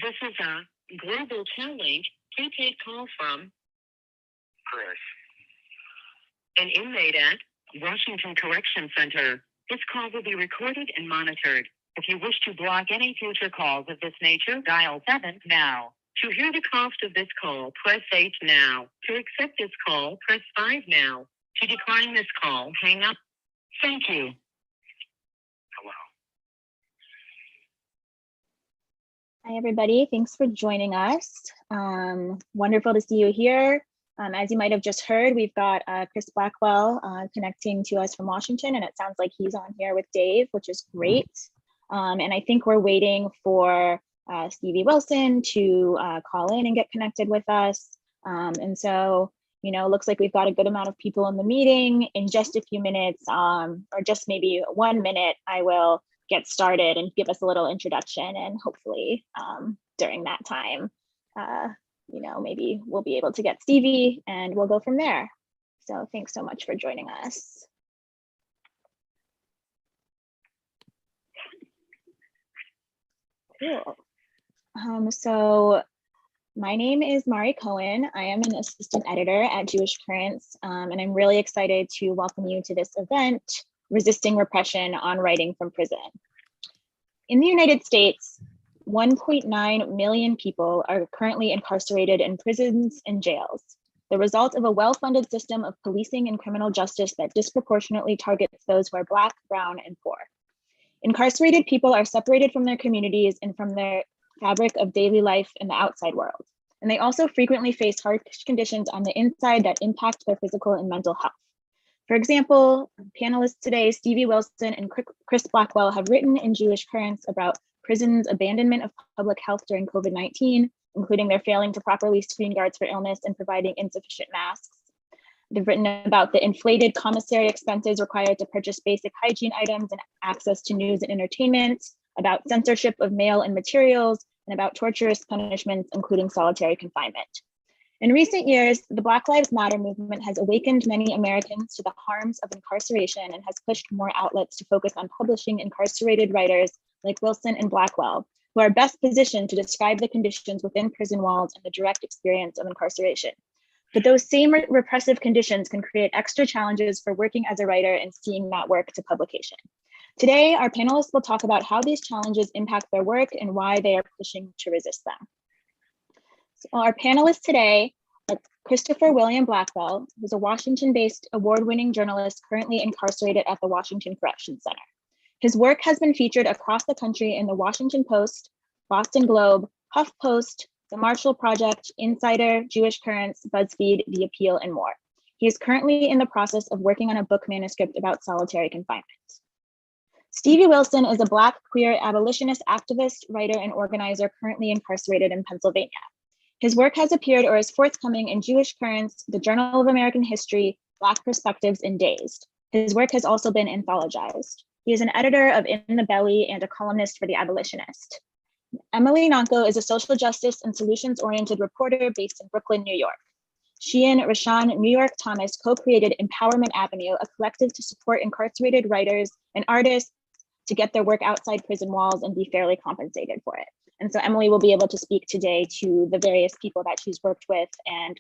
This is a global link prepaid call from Chris, an inmate at Washington Correction Center. This call will be recorded and monitored. If you wish to block any future calls of this nature, dial 7 now. To hear the cost of this call, press 8 now. To accept this call, press 5 now. To decline this call, hang up. Thank you. Hello. Hi, everybody. Thanks for joining us. Wonderful to see you here. As you might have just heard, we've got Chris Blackwell connecting to us from Washington, and it sounds like he's on here with Dave, which is great. And I think we're waiting for Stevie Wilson to call in and get connected with us. And so, you know, looks like we've got a good amount of people in the meeting. In just a few minutes, or just maybe 1 minute, I will get started and give us a little introduction, and hopefully during that time, you know, maybe we'll be able to get Stevie and we'll go from there. So thanks so much for joining us. Cool. So my name is Mari Cohen. I am an assistant editor at Jewish Currents, and I'm really excited to welcome you to this event, Resisting Repression on Writing from Prison. In the United States, 1.9 million people are currently incarcerated in prisons and jails, the result of a well-funded system of policing and criminal justice that disproportionately targets those who are Black, brown, and poor. Incarcerated people are separated from their communities and from their fabric of daily life in the outside world. And they also frequently face harsh conditions on the inside that impact their physical and mental health. For example, panelists today, Stevie Wilson and Chris Blackwell, have written in Jewish Currents about prisons' abandonment of public health during COVID-19, including their failing to properly screen guards for illness and providing insufficient masks. They've written about the inflated commissary expenses required to purchase basic hygiene items and access to news and entertainment, about censorship of mail and materials, and about torturous punishments, including solitary confinement. In recent years, the Black Lives Matter movement has awakened many Americans to the harms of incarceration and has pushed more outlets to focus on publishing incarcerated writers like Wilson and Blackwell, who are best positioned to describe the conditions within prison walls and the direct experience of incarceration. But those same repressive conditions can create extra challenges for working as a writer and seeing that work to publication. Today, our panelists will talk about how these challenges impact their work and why they are pushing to resist them. So our panelists today are Christopher William Blackwell, who's a Washington-based award-winning journalist currently incarcerated at the Washington Correction Center. His work has been featured across the country in the Washington Post, Boston Globe, HuffPost, The Marshall Project, Insider, Jewish Currents, BuzzFeed, The Appeal, and more. He is currently in the process of working on a book manuscript about solitary confinement. Stevie Wilson is a Black queer abolitionist activist, writer, and organizer currently incarcerated in Pennsylvania. His work has appeared or is forthcoming in Jewish Currents, the Journal of American History, Black Perspectives, and Dazed. His work has also been anthologized. He is an editor of In the Belly and a columnist for The Abolitionist. Emily Nonko is a social justice and solutions-oriented reporter based in Brooklyn, New York. She and Rashawn New York Thomas co-created Empowerment Avenue, a collective to support incarcerated writers and artists to get their work outside prison walls and be fairly compensated for it. And so Emily will be able to speak today to the various people that she's worked with and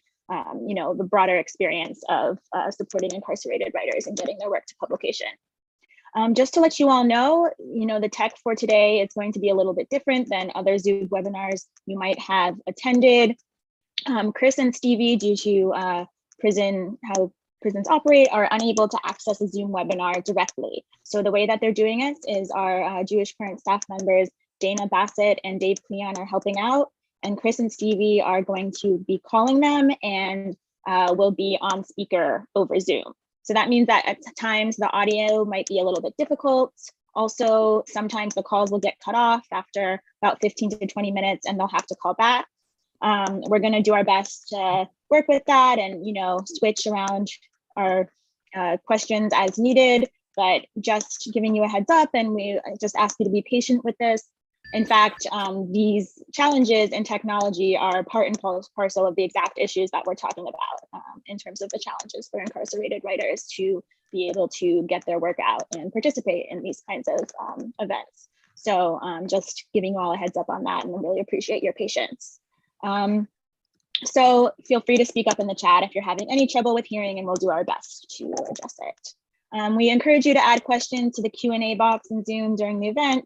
you know, the broader experience of supporting incarcerated writers and getting their work to publication. Just to let you all know, the tech for today is going to be a little bit different than other Zoom webinars you might have attended. Chris and Stevie, due to how prisons operate, are unable to access a Zoom webinar directly. So the way that they're doing it is our Jewish Current staff members, Dana Bassett and Dave Cleon, are helping out, and Chris and Stevie are going to be calling them and will be on speaker over Zoom. So that means that at times the audio might be a little bit difficult. Also, sometimes the calls will get cut off after about 15 to 20 minutes and they'll have to call back. We're going to do our best to work with that and, switch around our questions as needed, but just giving you a heads up, and we just ask you to be patient with this. In fact, these challenges in technology are part and parcel of the exact issues that we're talking about in terms of the challenges for incarcerated writers to be able to get their work out and participate in these kinds of events. So just giving you all a heads up on that, and I really appreciate your patience. So feel free to speak up in the chat if you're having any trouble with hearing, and we'll do our best to address it. We encourage you to add questions to the Q&A box in Zoom during the event,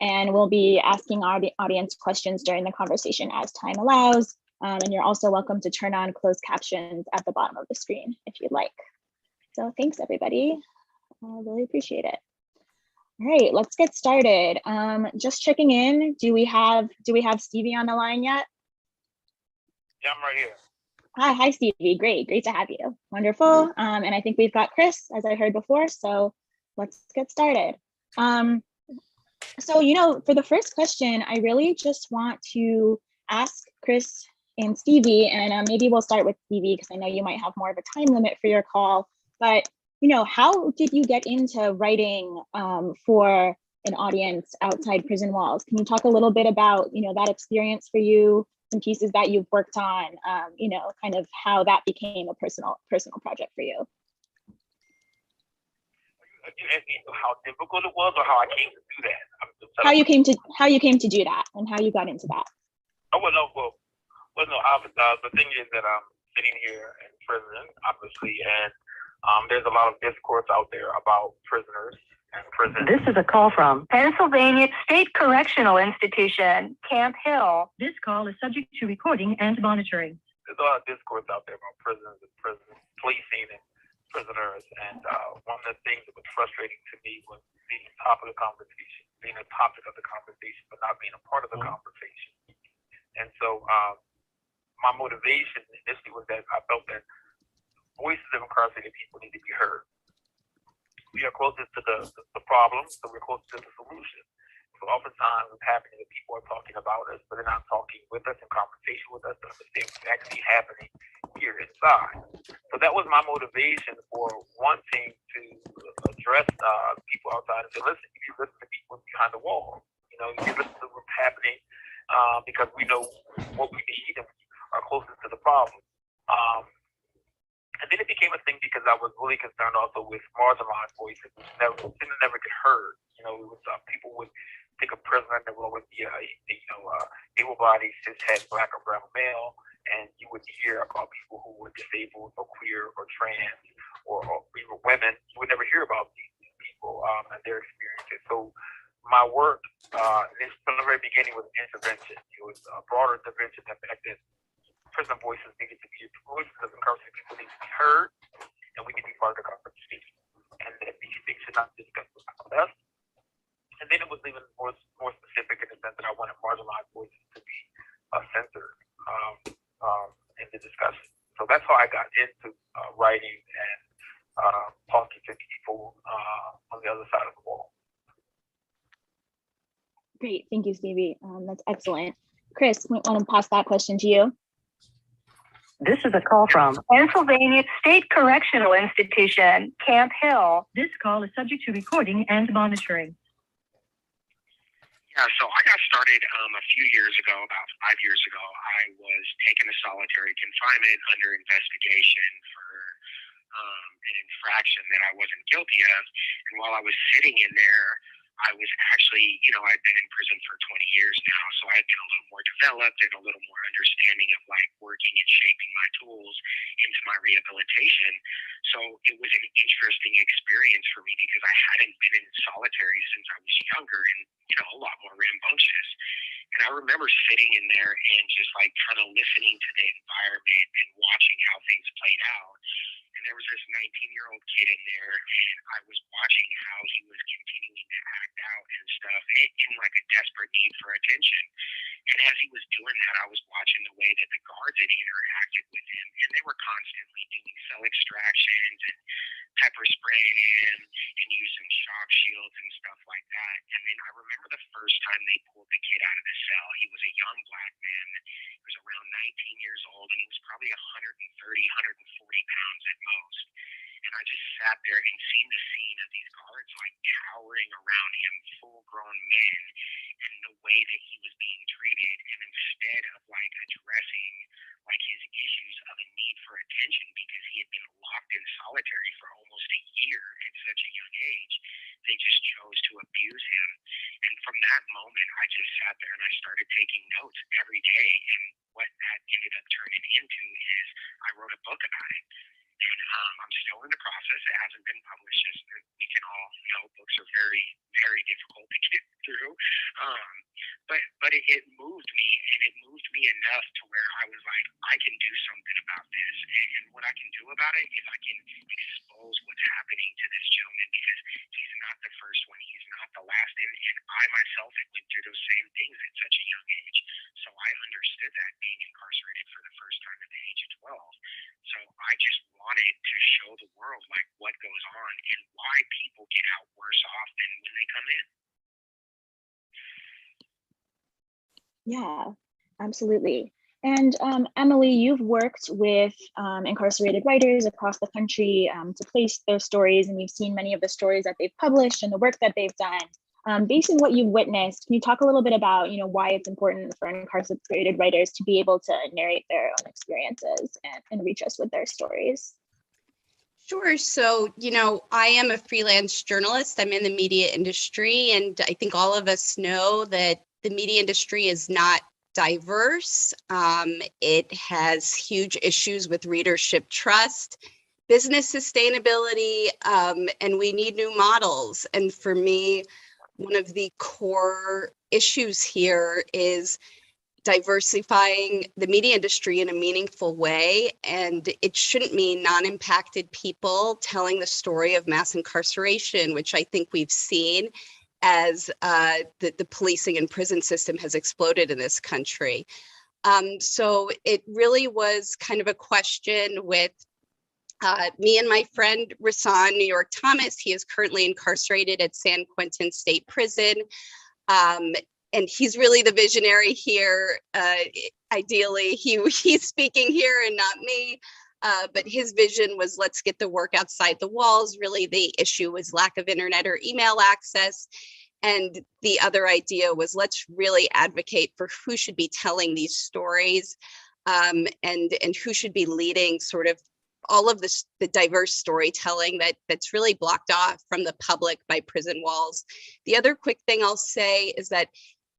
and we'll be asking our audience questions during the conversation as time allows. And you're also welcome to turn on closed captions at the bottom of the screen if you'd like. So thanks, everybody. I really appreciate it. All right, let's get started. Just checking in. Do we have Stevie on the line yet? Yeah, I'm right here. Hi, Stevie. Great to have you. Wonderful. And I think we've got Chris, as I heard before. So let's get started. So, for the first question, I really just want to ask Chris and Stevie, and maybe we'll start with Stevie because I know you might have more of a time limit for your call. But how did you get into writing for an audience outside prison walls? Can you talk a little bit about that experience for you? Some pieces that you've worked on, kind of how that became a personal project for you. You asked me how difficult it was, or how I came to do that. How you came to do that, and how you got into that. Oh well, no. The thing is that I'm sitting here in prison, obviously, and there's a lot of discourse out there about prisoners and prison. This is a call from Pennsylvania State Correctional Institution, Camp Hill. This call is subject to recording and monitoring. There's a lot of discourse out there about prisons and prison policing and prisoners, and one of the things that was frustrating to me was being a topic of the conversation, but not being a part of the conversation. And so my motivation initially was that I felt that voices of incarcerated people need to be heard. We are closest to the problem, so we're closest to the solution. So oftentimes it's happening that people are talking about us, but they're not talking with us in conversation with us to understand what's actually happening here inside. So that was my motivation for wanting to address people outside and say, listen, you listen to people behind the wall. You listen to what's happening because we know what we need and we are closest to the problem. And then it became a thing because I was really concerned also with marginalized voices, which never get heard. It was people would think a prisoner that would always be able-bodied, cis-het, black or brown male, and you would hear about people who were disabled or queer or trans or even women. You would never hear about these people and their experiences. So my work from the very beginning was intervention. It was a broader intervention that back then prison voices needed to be voices of incarcerated people need to be heard, and we need to be part of the conversation. And that these things should not discuss about us. And then it was even more specific in the sense that I wanted marginalized voices to be censored in the discussion. So that's how I got into writing and talking to people on the other side of the wall. Great, thank you, Stevie. That's excellent. Chris, I want to pass that question to you. This is a call from Pennsylvania State Correctional Institution, Camp Hill. This call is subject to recording and monitoring. Yeah, so I got started a few years ago, about 5 years ago. I was taken to solitary confinement under investigation for an infraction that I wasn't guilty of. And while I was sitting in there, I was actually, I'd been in prison for 20 years now, so I had been a little more developed and a little more understanding of working and shaping my tools into my rehabilitation. So it was an interesting experience for me because I hadn't been in solitary since I was younger and, a lot more rambunctious. And I remember sitting in there and just kind of listening to the environment and watching how things played out. And there was this 19-year-old kid in there, and I was watching how he was continuing to act out and stuff in a desperate need for attention. And as he was doing that, I was watching the way that the guards had interacted with him, and they were constantly doing cell extractions and pepper spraying him and using shock shields and stuff like that. And then I remember the first time they pulled the kid out of the cell. He was a young black man. He was around 19 years old, and he was probably 130, 140 pounds at most. And I just sat there and seen the scene of these guards cowering around him, full-grown men, and the way that he was being treated. And instead of addressing his issues of a need for attention because he had been locked in solitary for almost a year at such a young age, they just chose to abuse him. And from that sat there and I started taking notes every day. And what that ended up turning into is I wrote a book about it. And I'm still in the process. It hasn't been published. As we can all know, books are very, very difficult to get through. But it moved me, and it moved me enough to where I was like, I can do something about this. And what I can do about it is I can expose what's happening to this gentleman, because he's not the first one. He's not the last. And I myself had went through those same things at such a young age. So I understood that, being incarcerated for the first time at the age of 12. So I just wanted to show the world like what goes on and why people get out worse off than when they come in. Yeah, absolutely. And Emily, you've worked with incarcerated writers across the country to place their stories, and you've seen many of the stories that they've published and the work that they've done. Based on what you've witnessed, can you talk a little bit about, why it's important for incarcerated writers to be able to narrate their own experiences and reach us with their stories? Sure. So, I am a freelance journalist. I'm in the media industry, and I think all of us know that the media industry is not diverse. It has huge issues with readership trust, business sustainability, and we need new models. And for me, one of the core issues here is diversifying the media industry in a meaningful way. And it shouldn't mean non-impacted people telling the story of mass incarceration, which I think we've seen as the policing and prison system has exploded in this country. So it really was kind of a question with me and my friend Rasan New York Thomas. He is currently incarcerated at San Quentin State Prison. And he's really the visionary here. Ideally, he's speaking here and not me. But his vision was, let's get the work outside the walls. Really, the issue was lack of internet or email access. And the other idea was, let's really advocate for who should be telling these stories, and who should be leading sort of all of this, the diverse storytelling that's really blocked off from the public by prison walls. The other quick thing I'll say is that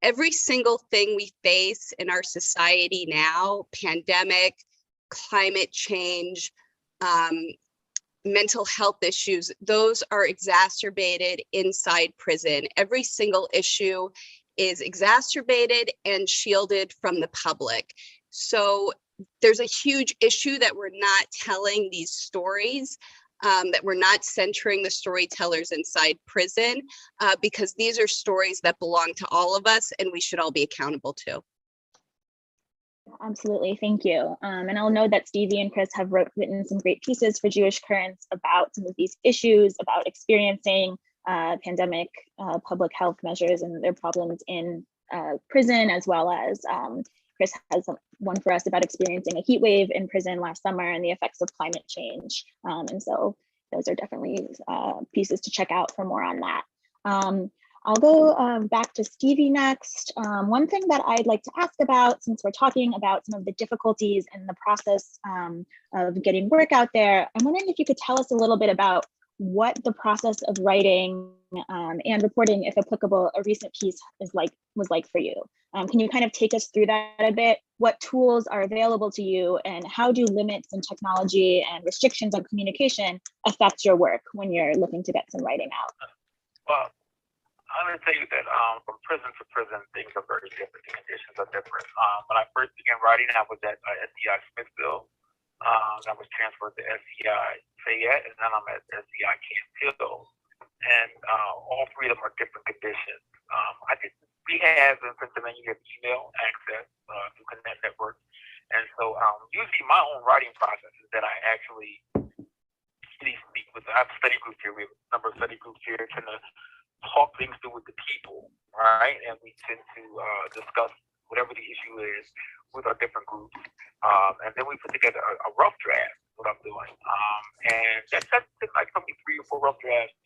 every single thing we face in our society now, pandemic, climate change, mental health issues, those are exacerbated inside prison. Every single issue is exacerbated and shielded from the public. So there's a huge issue that we're not telling these stories, that we're not centering the storytellers inside prison, because these are stories that belong to all of us and we should all be accountable to. Absolutely, thank you. And I'll note that Stevie and Chris have written some great pieces for Jewish Currents about some of these issues, about experiencing pandemic public health measures and their problems in prison, as well as Chris has one for us about experiencing a heat wave in prison last summer and the effects of climate change. And so those are definitely pieces to check out for more on that. I'll go back to Stevie next. One thing that I'd like to ask about, since we're talking about some of the difficulties in the process of getting work out there, I'm wondering if you could tell us a little bit about what the process of writing and reporting, if applicable, a recent piece was like for you. Can you kind of take us through that a bit? What tools are available to you, and how do limits in technology and restrictions on communication affect your work when you're looking to get some writing out? Well, I'm going to tell you that from prison to prison, things are very different. The conditions are different. When I first began writing, I was at SCI Smithville. I was transferred to SCI Fayette, and then I'm at SCI Camp Hill. And all three of them are different conditions. We have in Pennsylvania, you have email access through Connect Network. And so usually my own writing process is that I actually speak with, I have study groups here. We have a number of study groups here trying to talk things through with the people, right? And we tend to discuss whatever the issue is with our different groups. And then we put together a rough draft, what I'm doing. And that's like something 3 or 4 rough drafts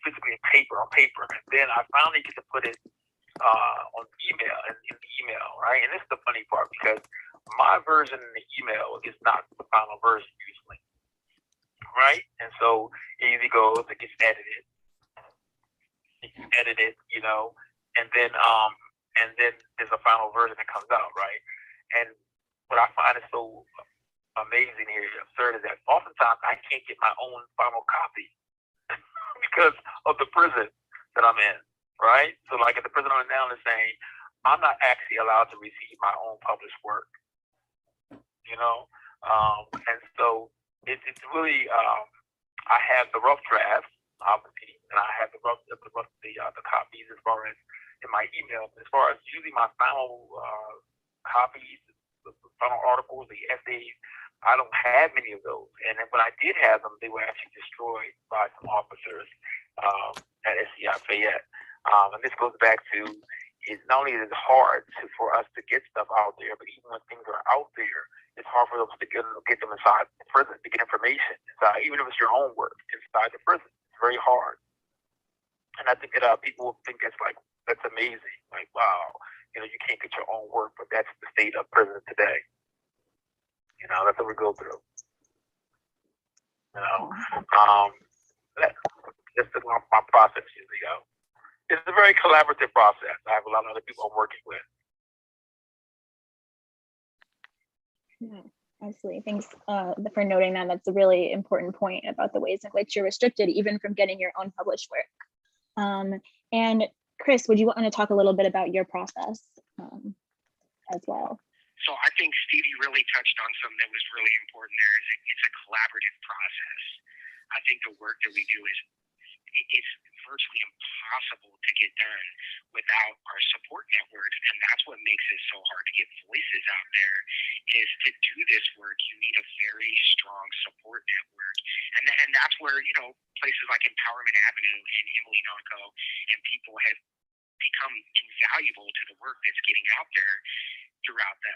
physically on paper. And then I finally get to put it on email, in the email, right? And this is the funny part, because my version in the email is not the final version usually, right? And so it either goes, it gets edited, and then and then there's a final version that comes out, right? And what I find is so amazing here, absurd, is that oftentimes I can't get my own final copy because of the prison that I'm in, right? So like at the prison I'm in now, is saying I'm not actually allowed to receive my own published work, you know? And so it's really, I have the rough draft, obviously, and I have the copies as far as in my email. As far as usually my final copies, the final articles, the essays, I don't have many of those. And then when I did have them, they were actually destroyed by some officers at SCI Fayette. And this goes back to, it's not only is it hard for us to get stuff out there, but even when things are out there, it's hard for us to get them inside the prison, to get information inside, even if it's your own work inside the prison. It's very hard. And I think that people think that's amazing. Like, wow, you can't get your own work, but that's the state of prison today. That's what we go through. That's just my process usually go. It's a very collaborative process. I have a lot of other people I'm working with. Yeah, absolutely. Thanks for noting that. That's a really important point about the ways in which you're restricted, even from getting your own published work. And Chris, would you want to talk a little bit about your process as well? So I think Stevie really touched on something that was really important there. Is it's a collaborative process. I think the work that we do it's virtually impossible to get done without our support networks, and that's what makes it so hard to get voices out there. Is to do this work, you need a very strong support network, and that's where places like Empowerment Avenue and Emily Nonco and people have become invaluable to the work that's getting out there throughout the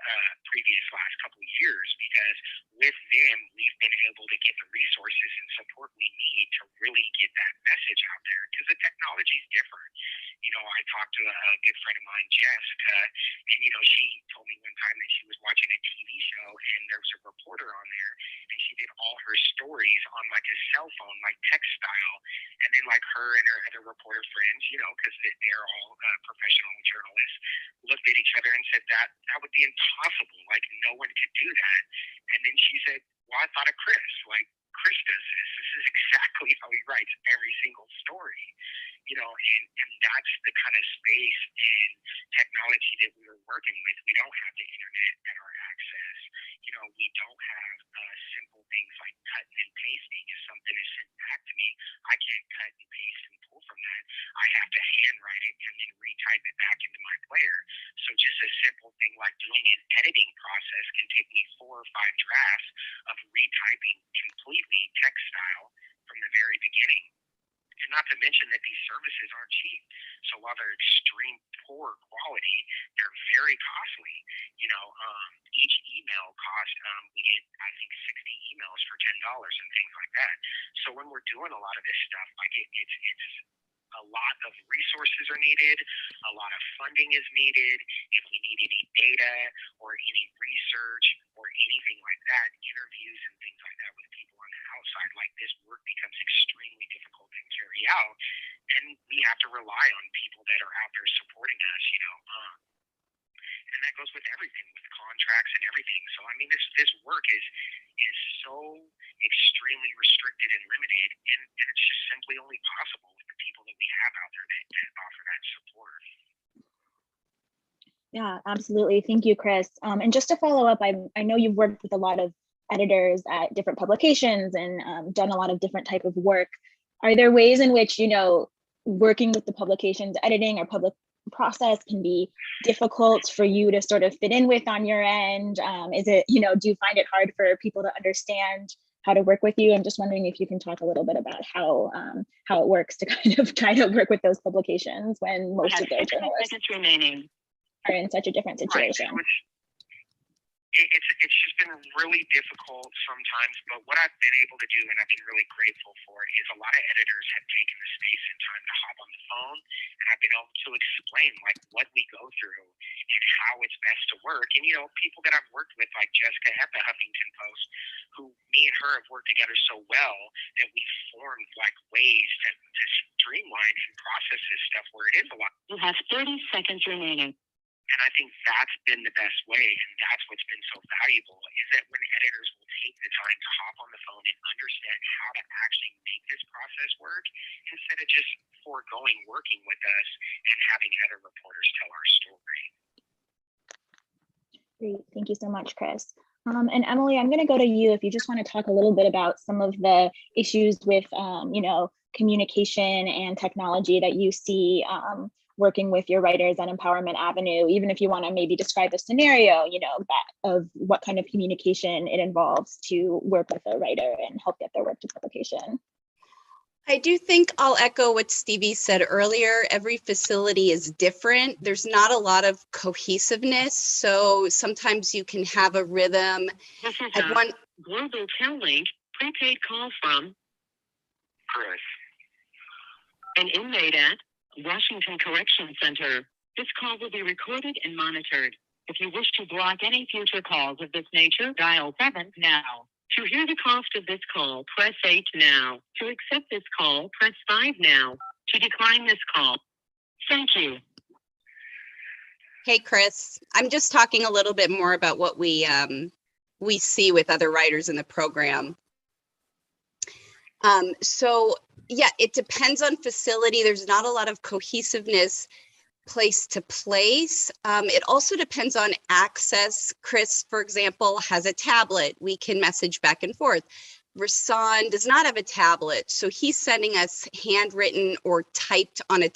previous last couple of years, because with them we've been able to get the resources and support we need to really get that message out there, because the technology is different. I talked to a good friend of mine, Jessica, and she told me one time that she was watching a TV show and there was a reporter on there, and she did all her stories on like a cell phone, like text style, and then like her and her other reporter friends, because they're all professional journalists, looked at each other and said that would be impossible. Like, no one could do that. And then she said, well, I thought of Chris. Like, Chris does this. This is exactly how he writes every single story. And that's the kind of space and technology that we were working with. We don't have the internet at our access. We don't have simple things like cutting and pasting. If something is sent back to me, I can't cut and paste and pull from that. I have to handwrite it and then retype it back into my player. So just a simple thing like doing an editing process can take me 4 or 5 drafts of retyping completely text style from the very beginning. And not to mention that these services aren't cheap. So while they're extreme poor quality, they're very costly. Each email costs, we get, I think, 60 emails for $10 and things like that. So when we're doing a lot of this stuff, like it's a lot of resources are needed, a lot of funding is needed. If we need any data or any research or anything like that, interviews and things like that with people on the outside, like this work becomes extremely difficult to carry out. And we have to rely on people that are out there supporting us, and that goes with everything, with contracts and everything. So I mean, this work is so extremely restricted and limited, and it's just simply only possible with the people that we have out there that offer that support. Yeah, absolutely. Thank you, Chris. And just to follow up, I know you've worked with a lot of editors at different publications and done a lot of different type of work. Are there ways in which, working with the publications editing or public process can be difficult for you to sort of fit in with on your end? Is it, do you find it hard for people to understand how to work with you? I'm just wondering if you can talk a little bit about how it works to kind of try to work with those publications when most of their journalists are in such a different situation. Right. It's just been really difficult sometimes, but what I've been able to do, and I've been really grateful for, is a lot of editors have taken the space and time to hop on the phone, and I've been able to explain like what we go through and how it's best to work. And people that I've worked with, like Jessica at the Huffington Post, who me and her have worked together so well that we've formed like ways to streamline and process this stuff where it is a lot. You have 30 seconds remaining. And I think that's been the best way, and that's what's been so valuable, is that when editors will take the time to hop on the phone and understand how to actually make this process work, instead of just foregoing working with us and having other reporters tell our story. Great, thank you so much, Chris. And Emily, I'm going to go to you if you just want to talk a little bit about some of the issues with, communication and technology that you see working with your writers at Empowerment Avenue, even if you want to maybe describe a scenario, of what kind of communication it involves to work with a writer and help get their work to publication. I do think I'll echo what Stevie said earlier. Every facility is different. There's not a lot of cohesiveness. So sometimes you can have a rhythm. This is At one global Link prepaid call from Chris. an inmate at Washington Correction Center. This call will be recorded and monitored. If you wish to block any future calls of this nature, dial 7 now. To hear the cost of this call, press 8 now. To accept this call, press 5 now. To decline this call, thank you. Hey, Chris, I'm just talking a little bit more about what we see with other writers in the program. So yeah, it depends on facility. There's not a lot of cohesiveness place to place. It also depends on access. Chris, for example, has a tablet. We can message back and forth. Rasan does not have a tablet, so he's sending us handwritten or typed on a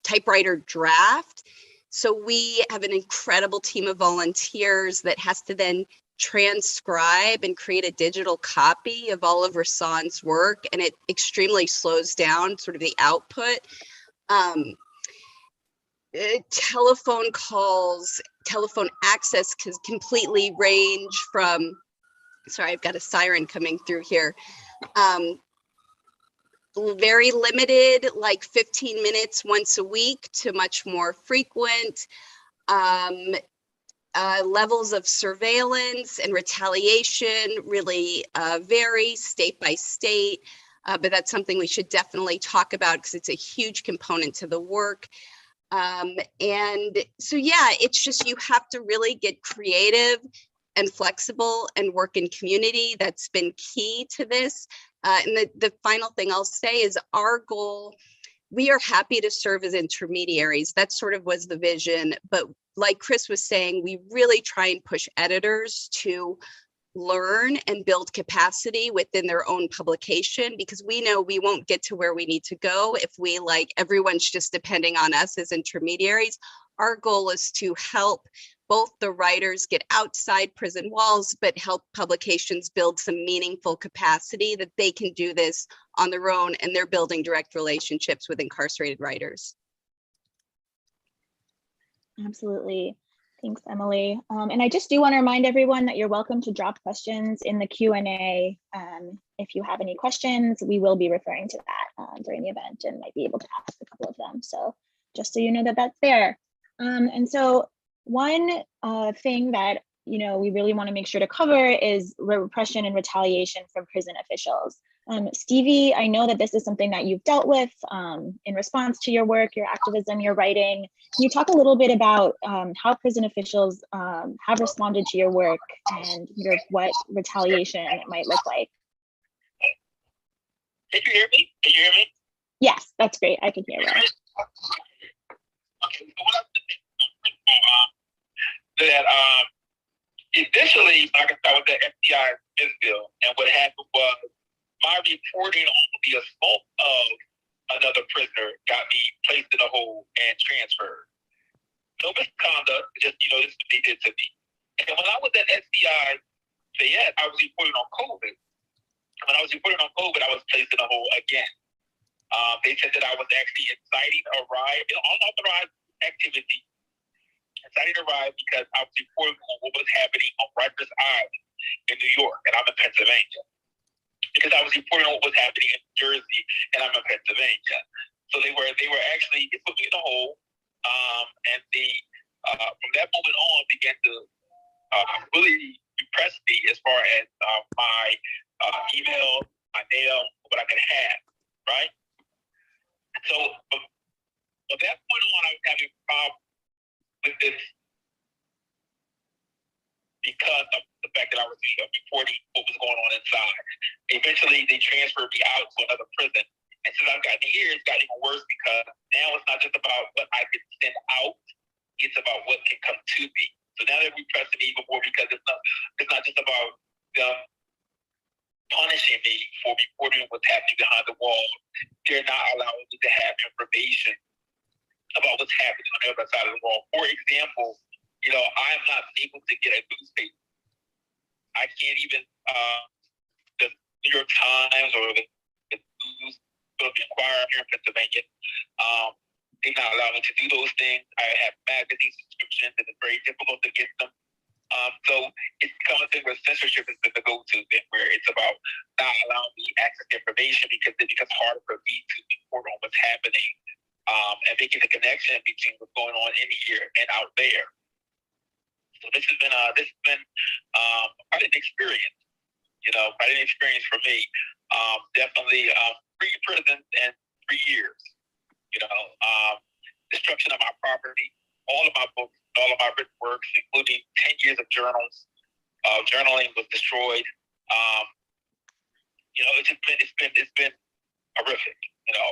typewriter draft. So we have an incredible team of volunteers that has to then transcribe and create a digital copy of all of Rasan's work, and it extremely slows down sort of the output. Telephone calls, telephone access can completely range from, sorry, I've got a siren coming through here. Very limited, like 15 minutes once a week, to much more frequent. Levels of surveillance and retaliation really vary state by state, but that's something we should definitely talk about because it's a huge component to the work. And so, yeah, it's just, you have to really get creative and flexible and work in community. That's been key to this. And the final thing I'll say is our goal, we are happy to serve as intermediaries. That sort of was the vision. But like Chris was saying, we really try and push editors to learn and build capacity within their own publication, because we know we won't get to where we need to go if we, like, everyone's just depending on us as intermediaries. Our goal is to help both the writers get outside prison walls, but help publications build some meaningful capacity that they can do this on their own, and they're building direct relationships with incarcerated writers. Absolutely. Thanks, Emily. And I just do want to remind everyone that you're welcome to drop questions in the Q&A. If you have any questions, we will be referring to that during the event and might be able to ask a couple of them. So just so you know that that's there. And so one thing that we really want to make sure to cover is repression and retaliation from prison officials. Stevie, I know that this is something that you've dealt with in response to your work, your activism, your writing. Can you talk a little bit about how prison officials have responded to your work and what retaliation might look like? Can you hear me? Can you hear me? Yes, that's great. I can hear you. Okay, so what I'm saying, that initially, I can start with the FBI bill, and what happened was my reporting on the assault of another prisoner got me placed in a hole and transferred. No misconduct, just, this is what they did to me. And when I was at FBI Fayette, I was reporting on COVID. When I was reporting on COVID, I was placed in a hole again. They said that I was actually inciting a riot, an unauthorized activity, inciting a riot because I was reporting on what was happening on Rikers Island in New York, and I'm in Pennsylvania. Because I was reporting on what was happening in New Jersey, and I'm in Pennsylvania. So they were actually, it put me in a hole, and from that moment on began to really impress me as far as my email, my mail, what I could have, right? So from that point on, I was having problems with this, because of the fact that I was reporting what was going on inside. Eventually, they transferred me out to another prison. And since I've gotten here, it's gotten even worse because now it's not just about what I can send out, it's about what can come to me. So now they're repressing me even more because it's not just about them punishing me for reporting what's happening behind the wall. They're not allowing me to have information about what's happening on the other side of the wall. For example, I'm not able to get a newspaper. I can't even the New York Times or the news, the Inquirer here in Pennsylvania. They're not allowing me to do those things. I have magazine subscriptions, and it's very difficult to get them. So it's become a thing where censorship has been the go-to thing, where it's about not allowing me access to information because it becomes harder for me to report on what's happening and making the connection between what's going on in here and out there. So this has been quite an experience, quite an experience for me. Definitely 3 prisons and 3 years. Destruction of my property, all of my books, all of my written works, including 10 years of journals. Journaling was destroyed. It's been horrific.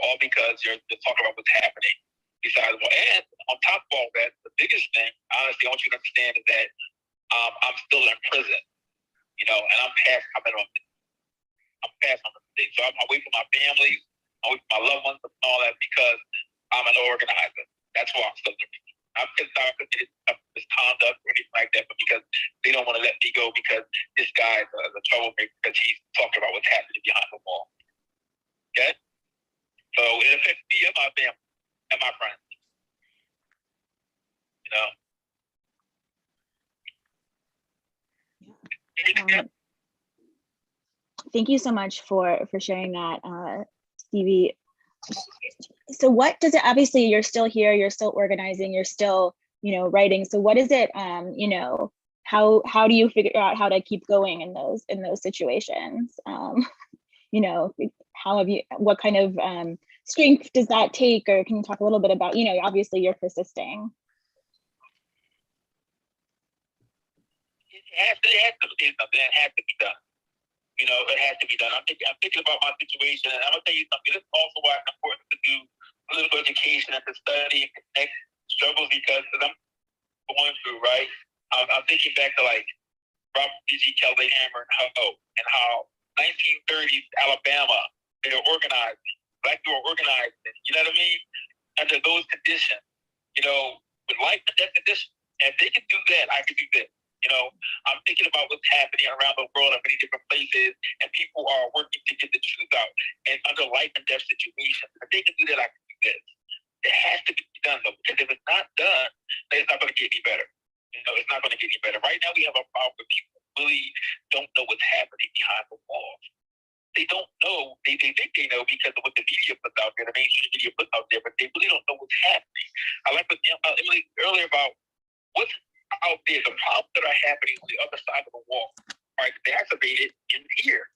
All because you're talking about what's happening besides. And on top of all that, the biggest thing, honestly, I want you to understand is that I'm still in prison. And I'm past my minimum. I'm past my minimum. So I'm away from my family, I'm away from my loved ones, and all that because I'm an organizer. That's why I'm still in prison. I'm pissed off because it's conduct or anything like that, but because they don't want to let me go because this guy is a troublemaker because he's talking about what's happening behind the wall. Okay? So it affects me and my family and my friends. Thank you so much for sharing that, Stevie. So what does it, obviously you're still here, you're still organizing, you're still, writing. So what is it, how do you figure out how to keep going in those situations? How have you, what kind of strength does that take? Or can you talk a little bit about, obviously you're persisting. It has to be something. It has to be done. It has to be done. I'm thinking about my situation, and I'm gonna tell you something. This is also why it's important to do political education and to study and connect struggles because I'm going through, right? I'm thinking back to like Robert G. Kelly Hammer and how 1930s Alabama, they were organizing. Black people were organizing. You know what I mean? Under those conditions, with life and death conditions. And if they can do that, I can do this. I'm thinking about what's happening around the world in many different places, and people are working to get the truth out and under life and death situations. If they can do that, I can do this. It has to be done, though, because if it's not done, then it's not going to get any better. It's not going to get any better. Right now, we have a problem where people really don't know what's happening behind the walls. They don't know. They think they know because of what the media puts out there, the mainstream media puts out there, but they really don't know what's happening. I like what Emily earlier about what's out there, the problems that are happening on the other side of the wall are exacerbated in here.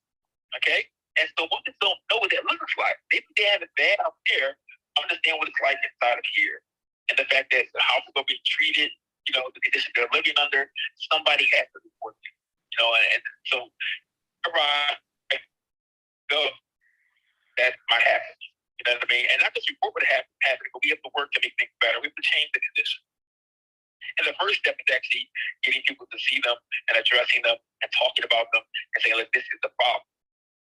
Okay? And so women don't know what that looks like. They have it bad out there, understand what it's like inside of here. And the fact that how people are being treated, the conditions they're living under, somebody has to report it. And so go, that might happen. You know what I mean? And not just report what happened, but we have to work to make things better. We have to change the conditions. And the first step is actually getting people to see them and addressing them and talking about them and saying, look, this is the problem.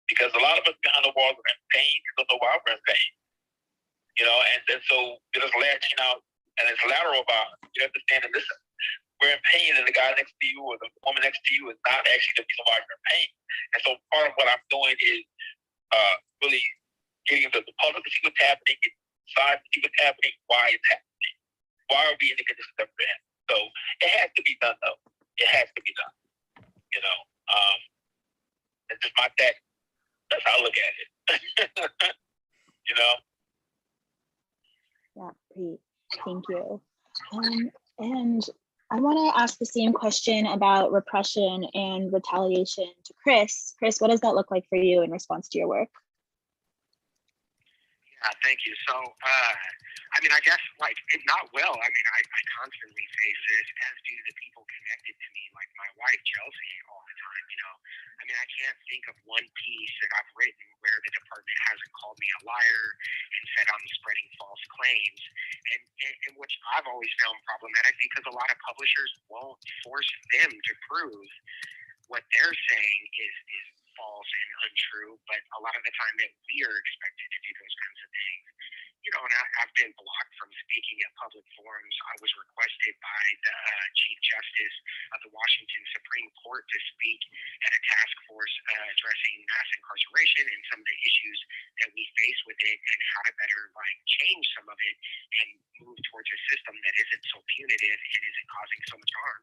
Because a lot of us behind the walls are in pain, don't know why we're in pain. And so we're just latching out and it's lateral about it. You understand and listen. We're in pain and the guy next to you or the woman next to you is not actually the reason why you're in pain. And so part of what I'm doing is really getting the public to see what's happening, inside to see what's happening, why it's happening. Why are we in the conditions that we're in? So it has to be done, though. It has to be done. It's just my tech. That's how I look at it. Yeah, great. Thank you. And I want to ask the same question about repression and retaliation to Chris. Chris, what does that look like for you in response to your work? Yeah, thank you. So I mean, I guess like not well. I mean, I constantly face this, as do the people connected to me, like my wife Chelsea, all the time. You know, I mean, I can't think of one piece that I've written where the department hasn't called me a liar and said I'm spreading false claims, and which I've always found problematic because a lot of publishers won't force them to prove what they're saying is false and untrue, but a lot of the time that we are expected to do those kinds of things. You know, and I've been blocked from speaking at public forums. I was requested by the Chief Justice of the Washington Supreme Court to speak at a task force addressing mass incarceration and some of the issues that we face with it and how to better like change some of it and move towards a system that isn't so punitive and isn't causing so much harm.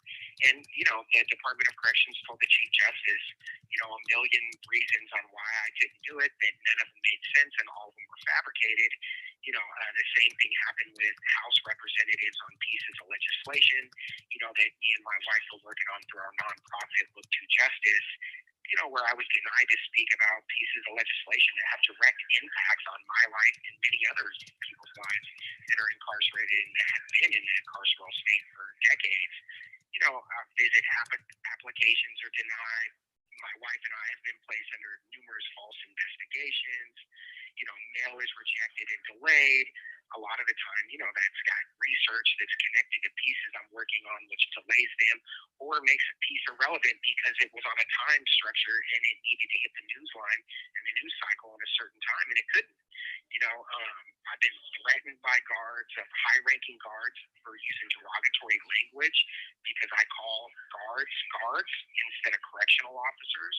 And, you know, the Department of Corrections told the Chief Justice, you know, a million reasons on why I couldn't do it, that none of them made sense and all of them were fabricated. You know, the same thing happened with House representatives on pieces of legislation, you know, that me and my wife were working on through our nonprofit Look to Justice, you know, where I was denied to speak about pieces of legislation that have direct impacts on my life and many other people's lives that are incarcerated and that have been in an carceral state for decades. You know, visit applications are denied. My wife and I have been placed under numerous false investigations. You know, mail is rejected and delayed. A lot of the time, you know, that's got research that's connected to pieces I'm working on, which delays them or makes a piece irrelevant because it was on a time structure and it needed to hit the news line and the news cycle at a certain time and it couldn't. You know, I've been threatened by guards, high-ranking guards, for using derogatory language because I call guards instead of correctional officers.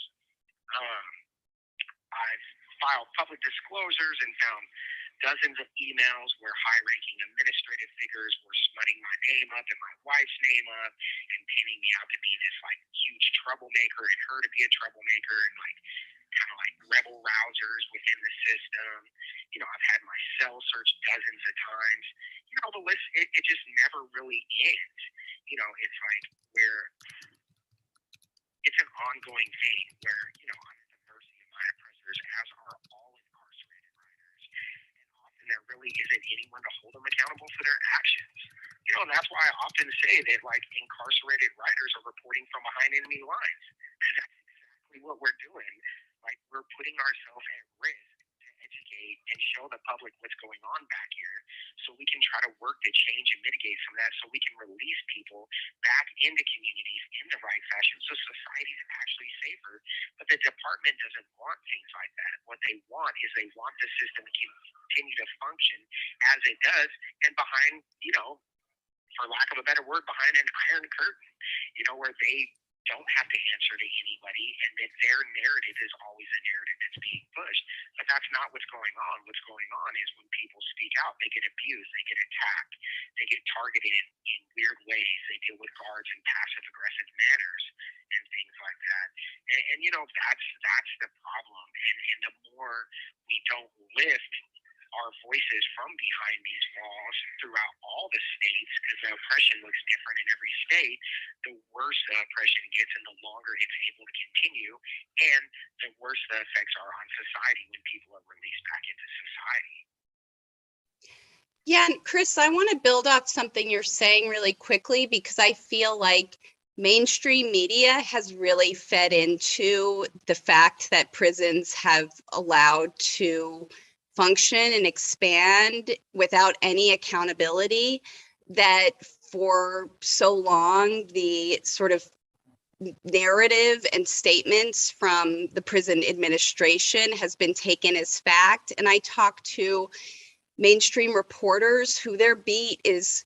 I've filed public disclosures and found dozens of emails where high-ranking administrative figures were smutting my name up and my wife's name up and painting me out to be this like huge troublemaker and her to be a troublemaker and like kind of like rebel rousers within the system. You know, I've had my cell searched dozens of times. You know, the list, it just never really ends. You know, it's like where it's an ongoing thing where, you know, I'm at the mercy of my oppressors, as are all incarcerated writers. And often there really isn't anyone to hold them accountable for their actions. You know, and that's why I often say that, like, incarcerated writers are reporting from behind enemy lines. That's exactly what we're doing. Like, we're putting ourselves at risk to educate and show the public what's going on back here so we can try to work to change and mitigate some of that so we can release people back into communities in the right fashion so society's actually safer. But the department doesn't want things like that. What they want is they want the system to continue to function as it does and behind, you know, for lack of a better word, behind an iron curtain, you know, where they don't have to answer to anybody and that their narrative is always a narrative that's being pushed. But that's not what's going on. What's going on is when people speak out, they get abused, they get attacked, they get targeted in weird ways, they deal with guards in passive aggressive manners and things like that. And you know, that's the problem. And the more we don't lift our voices from behind these walls throughout all the states, because the oppression looks different in every state, the worse the oppression gets and the longer it's able to continue, and the worse the effects are on society when people are released back into society. Yeah, and Chris, I want to build off something you're saying really quickly because I feel like mainstream media has really fed into the fact that prisons have allowed to function and expand without any accountability, that for so long the sort of narrative and statements from the prison administration has been taken as fact. And I talk to mainstream reporters who their beat is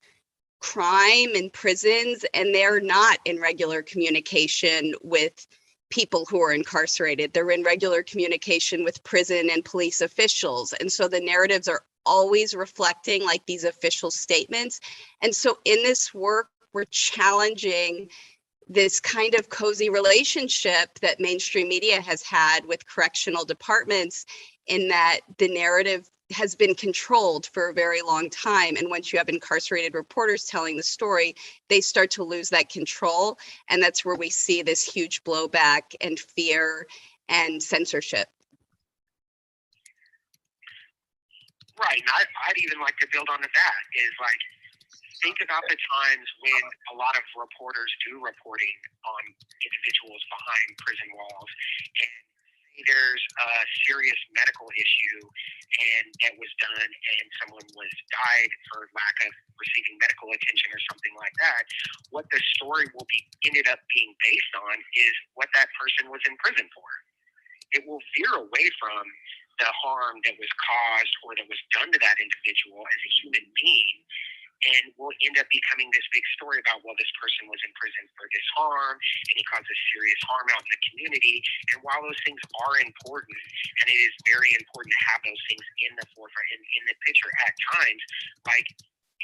crime in prisons and they're not in regular communication with people who are incarcerated. They're in regular communication with prison and police officials. And so the narratives are always reflecting like these official statements. And so in this work, we're challenging this kind of cozy relationship that mainstream media has had with correctional departments, in that the narrative has been controlled for a very long time. And once you have incarcerated reporters telling the story, they start to lose that control. And that's where we see this huge blowback and fear and censorship. Right, and I'd even like to build onto that, is like, think about the times when a lot of reporters do reporting on individuals behind prison walls, and say there's a serious medical issue and that was done and someone was died for lack of receiving medical attention or something like that. What the story will be ended up being based on is what that person was in prison for. It will veer away from the harm that was caused or that was done to that individual as a human being, and will end up becoming this big story about, well, this person was in prison for this harm and he caused this serious harm out in the community. And while those things are important, and it is very important to have those things in the forefront and in the picture at times, like,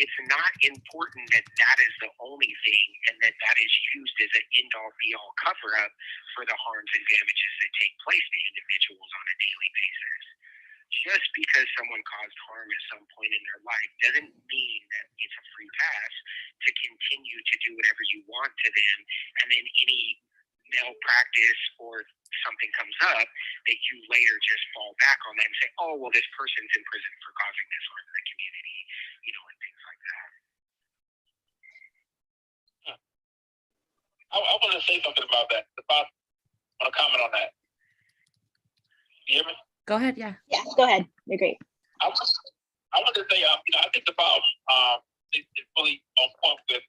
it's not important that that is the only thing and that that is used as an end-all be-all cover-up for the harms and damages that take place to individuals on a daily basis. Just because someone caused harm at some point in their life doesn't mean that it's a free pass to continue to do whatever you want to them, and then any malpractice or something comes up that you later just fall back on that and say, oh, well, this person's in prison for causing this harm in the community, and things like that. I want to say something about that. I want to comment on that. You hear me? Go ahead. Yeah. Yeah, go ahead. You're great. I want to say, I think the problem is really on point with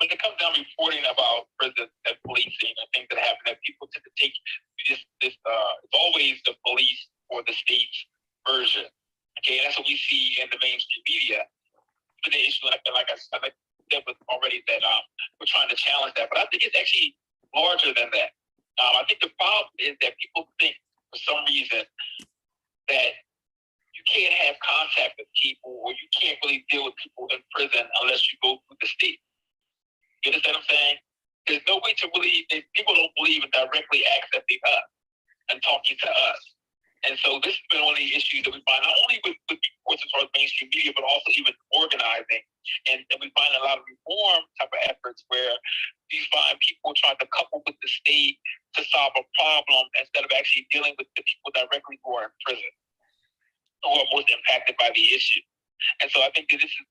when it comes down to reporting about prisons and policing and things that happen, that people tend to take this it's always the police or the state's version. Okay, and that's what we see in the mainstream media. But the issue, like I said already, that we're trying to challenge that. But I think it's actually larger than that. I think the problem is that people think, for some reason, that you can't have contact with people, or you can't really deal with people in prison unless you go through the state. You understand what I'm saying? There's no way to believe that people don't believe in directly accessing us and talking to us. And so this has been one of the issues that we find, not only with reports as far as mainstream media, but also even organizing. And we find a lot of reform type of efforts where you find people trying to couple with the state to solve a problem instead of actually dealing with the people directly who are in prison, who are most impacted by the issue. And so I think that this is,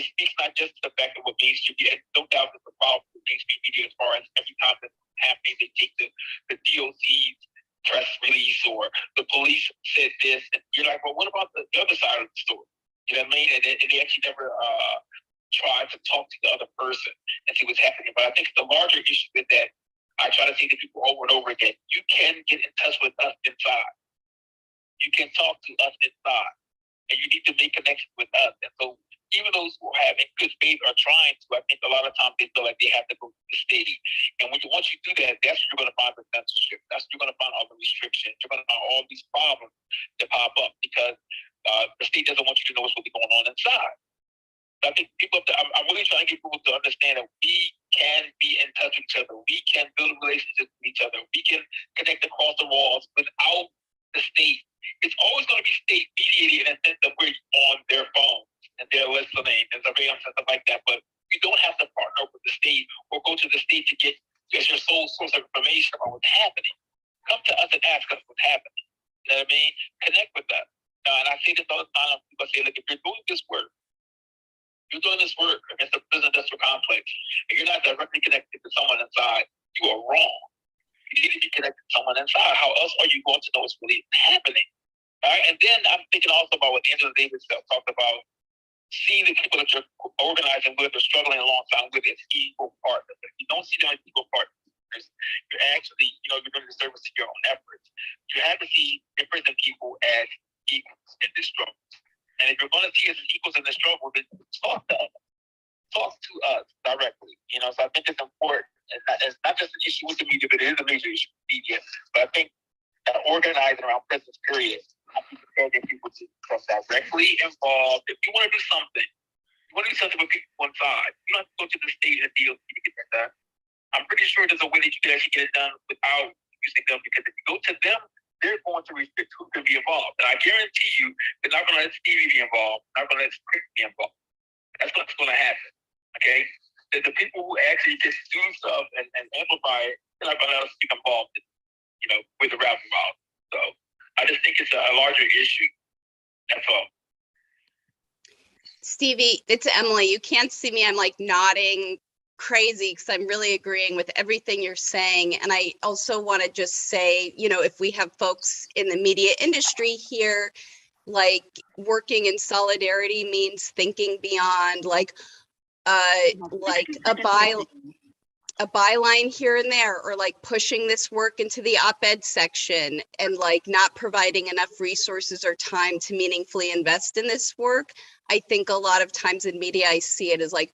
it speaks not just to the fact of what mainstream media, no doubt there's a problem with mainstream media as far as every time that's happening, they take the DOC's press release or the police said this, and you're like, well, what about the other side of the story? You know what I mean? And they actually never try to talk to the other person and see what's happening. But I think the larger issue is that I try to say to people over and over again, you can get in touch with us inside. You can talk to us inside. And you need to make connections with us. And so even those who are having good faith are trying to, I think a lot of times they feel like they have to go to the state. And once you do that, that's where you're going to find the censorship. That's where you're going to find all the restrictions. You're going to find all these problems that pop up because the state doesn't want you to know what's really going on inside. I think I'm really trying to get people to understand that we can be in touch with each other. We can build relationships with each other. We can connect across the walls without the state. It's always going to be state mediated in the sense that we're on their phones and they're listening and surveillance and stuff like that. But you don't have to partner with the state or go to the state to get your sole source of information about what's happening. Come to us and ask us what's happening. You know what I mean? Connect with us. And I say this all the time. People say, look, if you're doing this work against the prison industrial complex, and you're not directly connected to someone inside, you are wrong. You need to be connected to someone inside. How else are you going to know what's really happening? All right, and then I'm thinking also about what Angela Davis talked about, seeing the people that you're organizing with or struggling alongside with as equal partners. If you don't see them as equal partners, you're actually, you're doing a service to your own efforts. You have to see different people as equals in this struggle. And if you're going to see us as equals in this struggle, then talk to us. Talk to us directly. So I think it's important. And it's not just an issue with the media, but it is a major issue with the media. But I think that organizing around prisons, period, I think people to become directly involved. If you want to do something, with people inside, you don't have to go to the state and deal to get that done. I'm pretty sure there's a way that you can actually get it done without using them, because if you go to them, they're going to restrict who can be involved. And I guarantee you, they're not going to let Stevie be involved, not going to let Chris be involved. That's what's going to happen. Okay? The people who actually just do stuff and amplify it, they're not going to let us be involved with the rap about. So I just think it's a larger issue. That's all. Stevie, it's Emily. You can't see me. I'm like nodding crazy because I'm really agreeing with everything you're saying. And I also want to just say, you know, if we have folks in the media industry here, like working in solidarity means thinking beyond like a byline here and there, or like pushing this work into the op-ed section and like not providing enough resources or time to meaningfully invest in this work. I think a lot of times in media, I see it as like,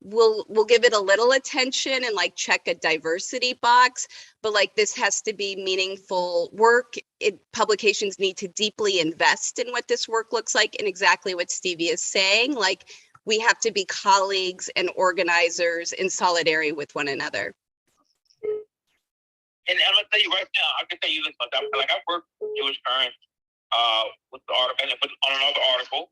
we'll give it a little attention and like check a diversity box, but like this has to be meaningful work. Publications need to deeply invest in what this work looks like, and exactly what Stevie is saying, like we have to be colleagues and organizers in solidarity with one another. And I'm gonna tell you right now, I can tell you this much. I worked with Jewish Currents with the article, and on another article.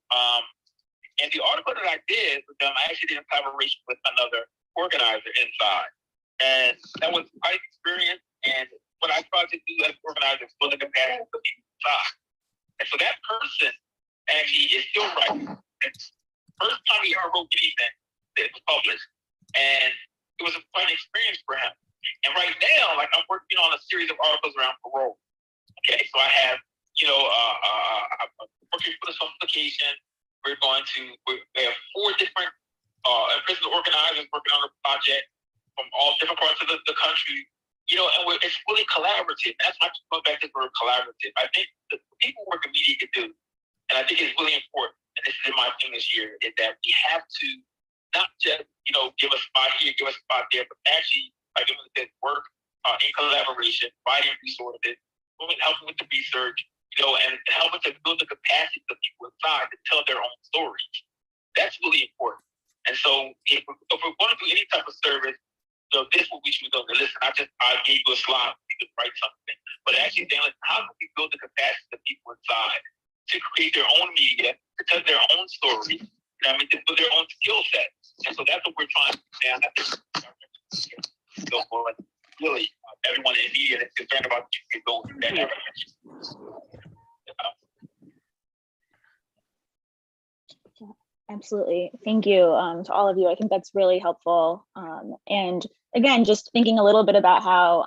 And the article that I did with them, I actually did in collaboration with another organizer inside. And that was quite an experience. And what I tried to do as an organizer was build a capacity for people inside. And so that person actually is still writing. First time he ever wrote anything that was published. And it was a fun experience for him. And right now, like I'm working on a series of articles around parole. Okay, so I have, I'm working for this publication. We have 4 different prison organizers working on a project from all different parts of the country. And it's really collaborative. That's why I keep going back to the word collaborative. I think the people work in media can do, and I think it's really important. And this is in my thing this year, is that we have to not just, give a spot here, give a spot there, but actually, like it said, work in collaboration, providing resources, helping with the research, and helping to build the capacity of people inside to tell their own stories. That's really important. And so if we're going to do any type of service, this is what we should be doing. Listen, I gave you a slide, you could write something, but actually saying, like, how can we build the capacity of people inside to create their own media, to tell their own stories, to build their own skill set. And so that's what we're trying to do now. And I think really everyone in media that's concerned about going in that direction. Absolutely. Thank you to all of you. I think that's really helpful. And again, just thinking a little bit about how,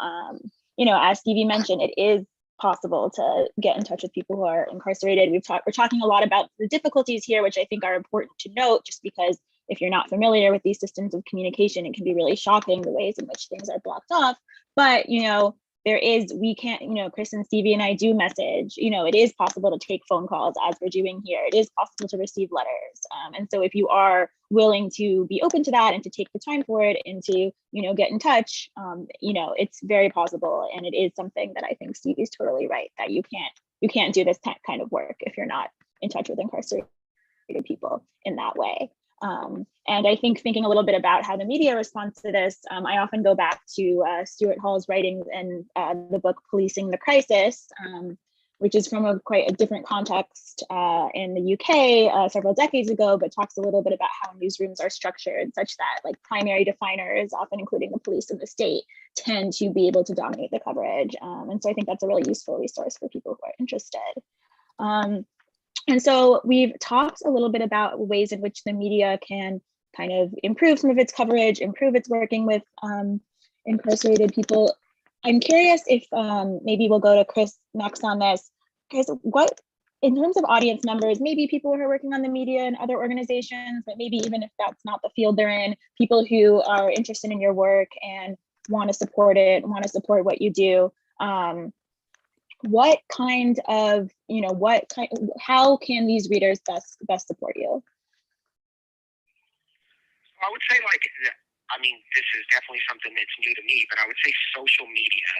as Stevie mentioned, it is possible to get in touch with people who are incarcerated. We're talking a lot about the difficulties here, which I think are important to note, just because if you're not familiar with these systems of communication, it can be really shocking the ways in which things are blocked off. But, Chris and Stevie and I do message, it is possible to take phone calls as we're doing here. It is possible to receive letters. And so if you are willing to be open to that and to take the time for it and to, get in touch, it's very possible. And it is something that I think Stevie's totally right, that you can't do this kind of work if you're not in touch with incarcerated people in that way. And I think thinking a little bit about how the media responds to this, I often go back to Stuart Hall's writings in the book Policing the Crisis, which is from quite a different context in the UK several decades ago, but talks a little bit about how newsrooms are structured such that like primary definers, often including the police and the state, tend to be able to dominate the coverage. And so I think that's a really useful resource for people who are interested. And so we've talked a little bit about ways in which the media can kind of improve some of its coverage, improve its working with incarcerated people. I'm curious if maybe we'll go to Chris next on this. Chris, what, in terms of audience members, maybe people who are working on the media and other organizations, but maybe even if that's not the field they're in, people who are interested in your work and want to support it, want to support what you do, what kind of, how can these readers best support you? I would say this is definitely something that's new to me, but I would say social media.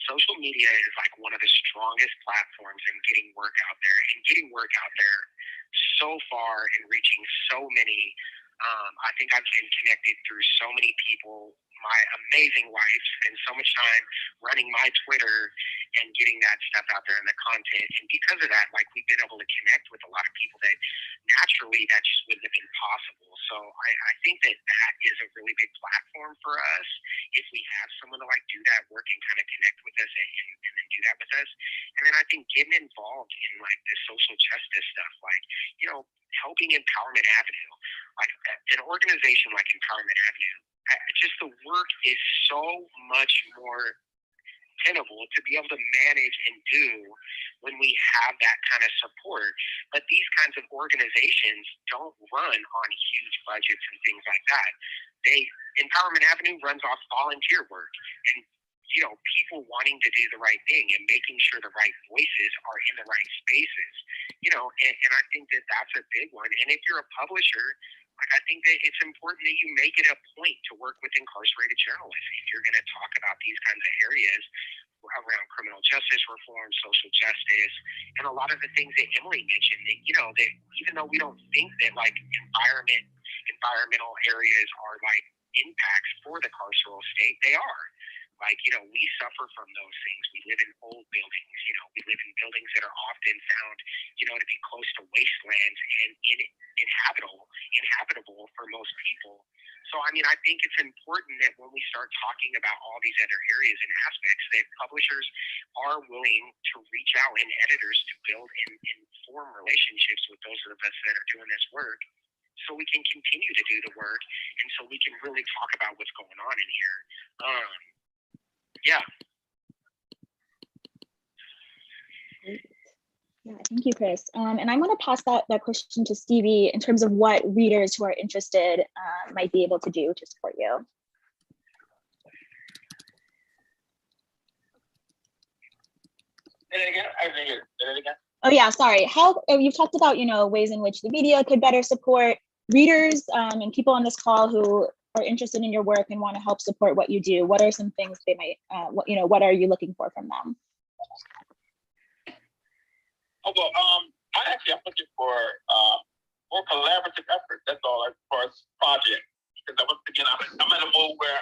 Social media is like one of the strongest platforms in getting work out there so far and reaching so many. I think I've been connected through so many people. My amazing wife spends so much time running my Twitter and getting that stuff out there in the content. And because of that, like, we've been able to connect with a lot of people that naturally that just wouldn't have been possible. So I think that that is a really big platform for us if we have someone to like do that work and kind of connect with us and then do that with us. And then I think getting involved in like the social justice stuff, like, you know, helping Empowerment Avenue, like an organization like Empowerment Avenue, just the work is so much more tenable to be able to manage and do when we have that kind of support. But these kinds of organizations don't run on huge budgets and things like that. Empowerment Avenue runs off volunteer work and, you know, people wanting to do the right thing and making sure the right voices are in the right spaces, you know, and I think that that's a big one. And if you're a publisher, like, I think that it's important that you make it a point to work with incarcerated journalists if you're going to talk about these kinds of areas around criminal justice reform, social justice, and a lot of the things that Emily mentioned, that, you know, that even though we don't think that like environmental areas are like impacts for the carceral state, they are. Like, you know, we suffer from those things. We live in old buildings, you know, we live in buildings that are often found, you know, to be close to wastelands and inhabitable for most people. So, I mean, I think it's important that when we start talking about all these other areas and aspects, that publishers are willing to reach out and editors to build and form relationships with those of us that are doing this work, so we can continue to do the work and so we can really talk about what's going on in here. Yeah. Yeah, thank you, Chris. And I'm going to pass that question to Stevie in terms of what readers who are interested might be able to do to support you. Say it again. I didn't hear it. Say it again. Oh yeah, sorry. How you've talked about, you know, ways in which the media could better support readers and people on this call who are interested in your work and want to help support what you do. What are some things they might, what are you looking for from them? Oh, well, I'm looking for more collaborative effort. That's all, as far as projects. Because once again, I'm in a mode where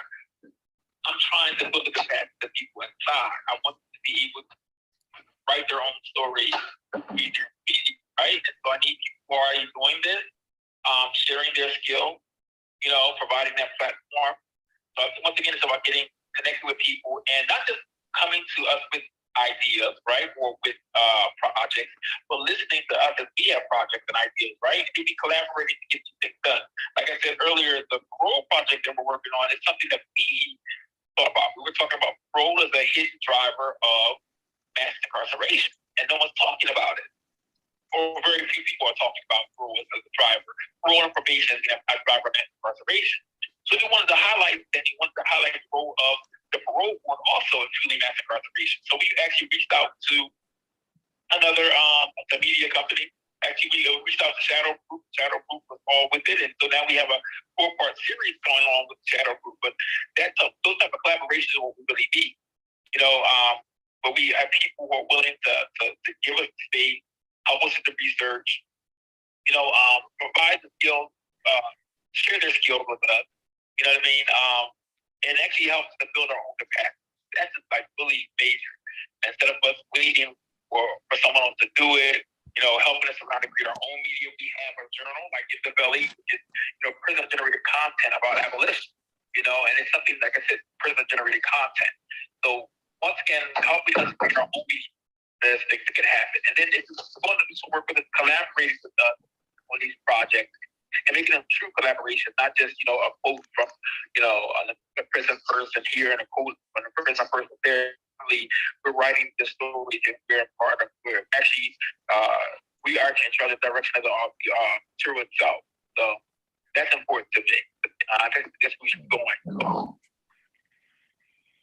I'm trying to build the capacity of people inside. I want them to be able to write their own story, right? And so I need people who are already doing this, sharing their skill, you know, providing that platform. So once again, it's about getting connected with people and not just coming to us with ideas, right, or with projects, but listening to us as we have projects and ideas, right? And maybe collaborating to get things done. Like I said earlier, the parole project that we're working on is something that we thought about. We were talking about parole as a hidden driver of mass incarceration, and no one's talking about it. Or very few people are talking about parole as a driver. Parole and probation is a driver of mass incarceration. So we wanted to highlight that. We wanted to highlight the role of the parole board also in fueling mass incarceration. So we actually reached out to another the media company. Actually, we reached out to Shadow Group. Shadow Group was all with it, and so now we have a 4-part series going on with Shadow Group. But those type of collaborations are what we really need, you know. But we have people who are willing to give us space, help us with the research, you know, provide the skills, share their skills with us. You know what I mean? And actually helps us to build our own capacity. That's just like really major. Instead of us waiting for someone else to do it, you know, helping us around to create our own media. We have a journal like In the Belly, which is, you know, prison generated content about abolition. You know, and it's something, like I said, prison generated content. So once again, helping us create our own media, there's things that can happen. And then it's going to do some work with us, collaborating with us on these projects and making them true collaboration, not just, you know, a quote from, you know, a prison person here and a quote from a prison person there. Really, we're writing the story that we're a part of. We're actually, we are in charge of the direction of the material itself. So that's important to me. I think that's where we should be going.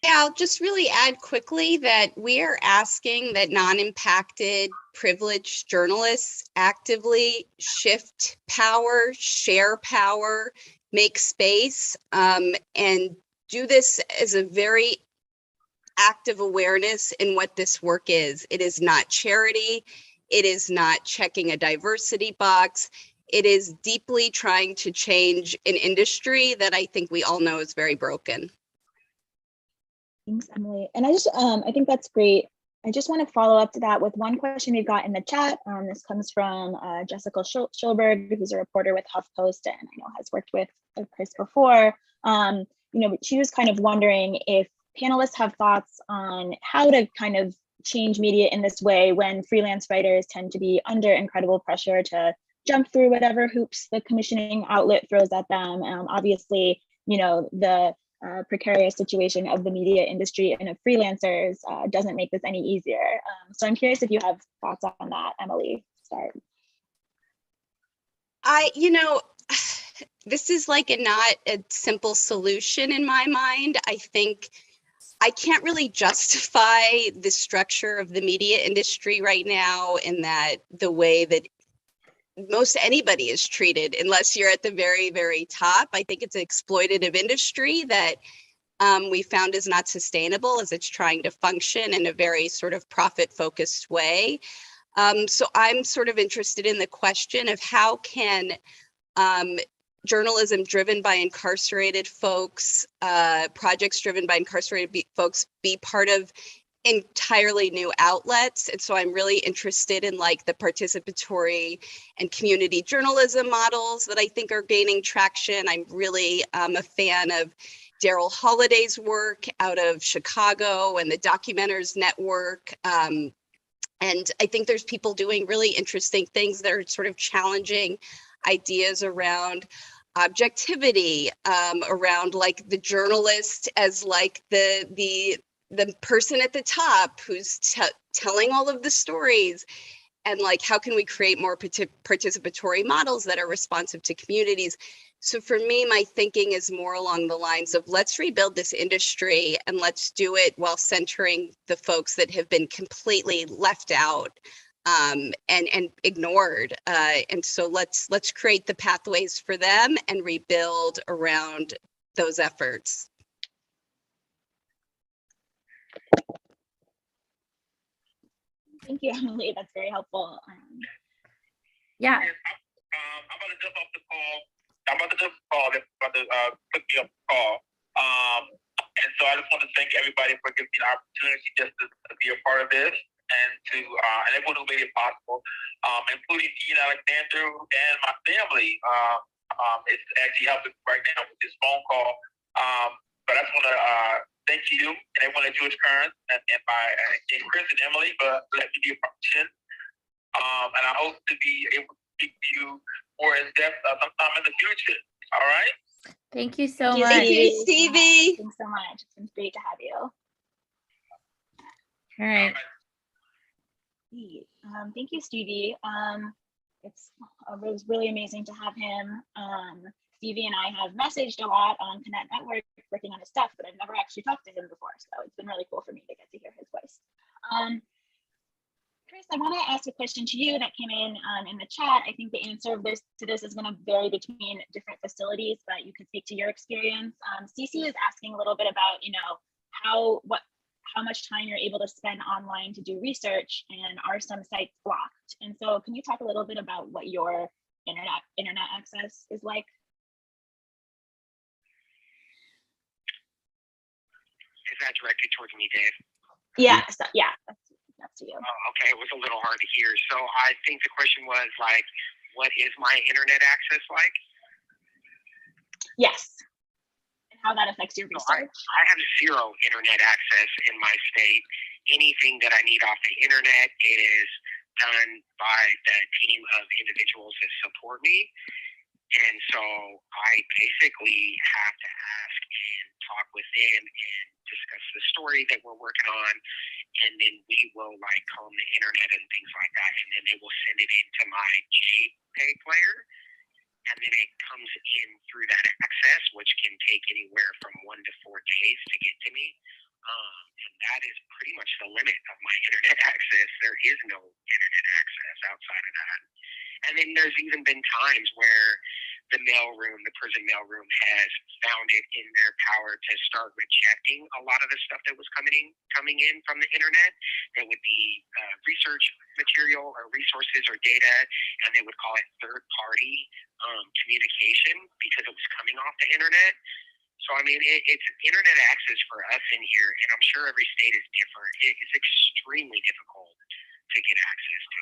Yeah, I'll just really add quickly that we are asking that non-impacted privileged journalists actively shift power, share power, make space, and do this as a very active awareness in what this work is. It is not charity. It is not checking a diversity box. It is deeply trying to change an industry that I think we all know is very broken. Thanks, Emily. And I think that's great I just want to follow up to that with one question we've got in the chat. This comes from Jessica Schulberg, who's a reporter with HuffPost and I know has worked with Chris before. She was kind of wondering if panelists have thoughts on how to kind of change media in this way when freelance writers tend to be under incredible pressure to jump through whatever hoops the commissioning outlet throws at them. Obviously, the precarious situation of the media industry and of freelancers doesn't make this any easier. So I'm curious if you have thoughts on that, Emily. Start. This is like not a simple solution in my mind. I think I can't really justify the structure of the media industry right now in that the way that most anybody is treated, unless you're at the very, very top. I think it's an exploitative industry that we found is not sustainable as it's trying to function in a very sort of profit-focused way. So I'm sort of interested in the question of how can journalism driven by incarcerated folks, projects driven by incarcerated folks be part of entirely new outlets. And so I'm really interested in like the participatory and community journalism models that I think are gaining traction. I'm really a fan of Daryl Holliday's work out of Chicago and the Documenters Network. And I think there's people doing really interesting things that are sort of challenging ideas around objectivity, around like the journalist as like the person at the top who's telling all of the stories, and like how can we create more participatory models that are responsive to communities. So for me, my thinking is more along the lines of let's rebuild this industry and let's do it while centering the folks that have been completely left out and ignored. And so let's create the pathways for them and rebuild around those efforts. Thank you, Emily. That's very helpful. Yeah. I'm about to jump off the call. I'm about to jump off the call. They're about to put me up the call. And so I just want to thank everybody for giving me the opportunity just to be a part of this and to and everyone who made it possible, including Dean Alexander and my family. It's actually helping right now with this phone call. But I just want to thank you and everyone at Jewish Currents and Chris and Emily for letting me be a part. And I hope to be able to speak to you more in depth sometime in the future. All right. Thank you so much. Thank you, Stevie. Thanks so much. It's been great to have you. All right. Thank you, Stevie. It was really amazing to have him. Stevie and I have messaged a lot on Connect Network working on his stuff, but I've never actually talked to him before. So it's been really cool for me to get to hear his voice. Chris, I want to ask a question to you that came in the chat. I think the answer to this is going to vary between different facilities, but you can speak to your experience. Cece is asking a little bit about, how much time you're able to spend online to do research, and are some sites blocked? And so can you talk a little bit about what your internet access is like? Is that directed towards me, Dave? Yeah, that's to you. Oh, okay, it was a little hard to hear. So I think the question was like, what is my internet access like? Yes. And how that affects your research. I have zero internet access in my state. Anything that I need off the internet is done by the team of individuals that support me. And so I basically have to ask and talk with them and discuss the story that we're working on. And then we will like comb the internet and things like that. And then they will send it into my JPEG player. And then it comes in through that access, which can take anywhere from 1 to 4 days to get to me. And that is pretty much the limit of my internet access. There is no internet access outside of that. And then there's even been times where the prison mailroom has found it in their power to start rejecting a lot of the stuff that was coming in from the internet. That would be research material or resources or data, and they would call it third-party communication because it was coming off the internet. So, I mean, it's internet access for us in here, and I'm sure every state is different. It is extremely difficult to get access to.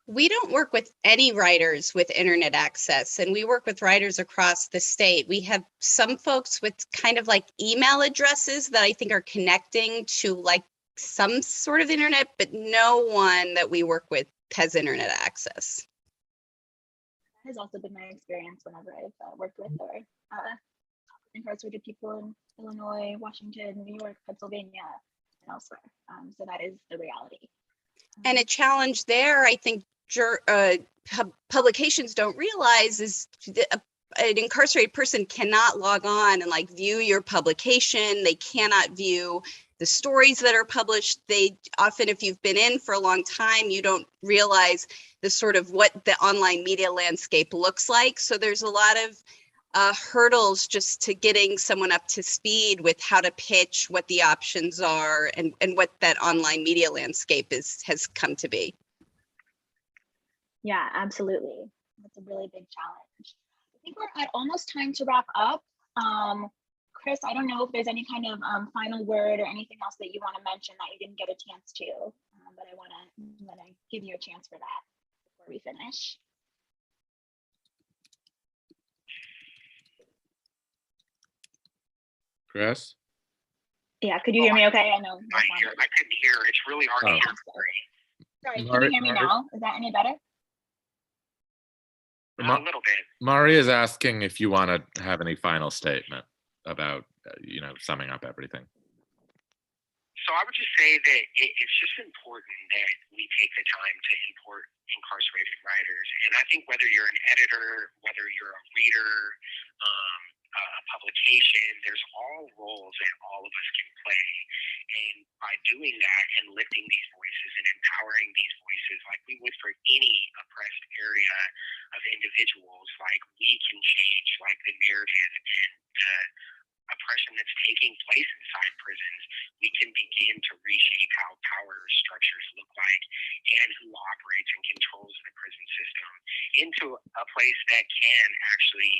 We don't work with any writers with internet access, and we work with writers across the state. We have some folks with kind of like email addresses that I think are connecting to like some sort of internet, but no one that we work with has internet access. That has also been my experience whenever I've worked with or incarcerated people in Illinois, Washington, New York, Pennsylvania, and elsewhere. So that is the reality. And a challenge there, I think publications don't realize is an incarcerated person cannot log on and like view your publication. They cannot view the stories that are published. They often, if you've been in for a long time, you don't realize the sort of what the online media landscape looks like. So there's a lot of hurdles just to getting someone up to speed with how to pitch, what the options are, and what that online media landscape has come to be. Yeah, absolutely. That's a really big challenge. I think we're at almost time to wrap up. Chris, I don't know if there's any kind of final word or anything else that you want to mention that you didn't get a chance to, but I want to give you a chance for that before we finish. Chris? Yeah, could you hear me okay? I know. I couldn't hear. It's really hard to hear. Sorry, can you hear me now? Is that any better? A little bit. Mari is asking if you want to have any final statement about, summing up everything. So I would just say that it's just important that we take the time to import incarcerated writers. And I think whether you're an editor, whether you're a reader, a publication, there's all roles that all of us can play. And by doing that and lifting these voices and empowering these voices like we would for any oppressed area of individuals, like we can change like the narrative and the oppression that's taking place inside prisons. We can begin to reshape how power structures look like and who operates and controls the prison system into a place that can actually,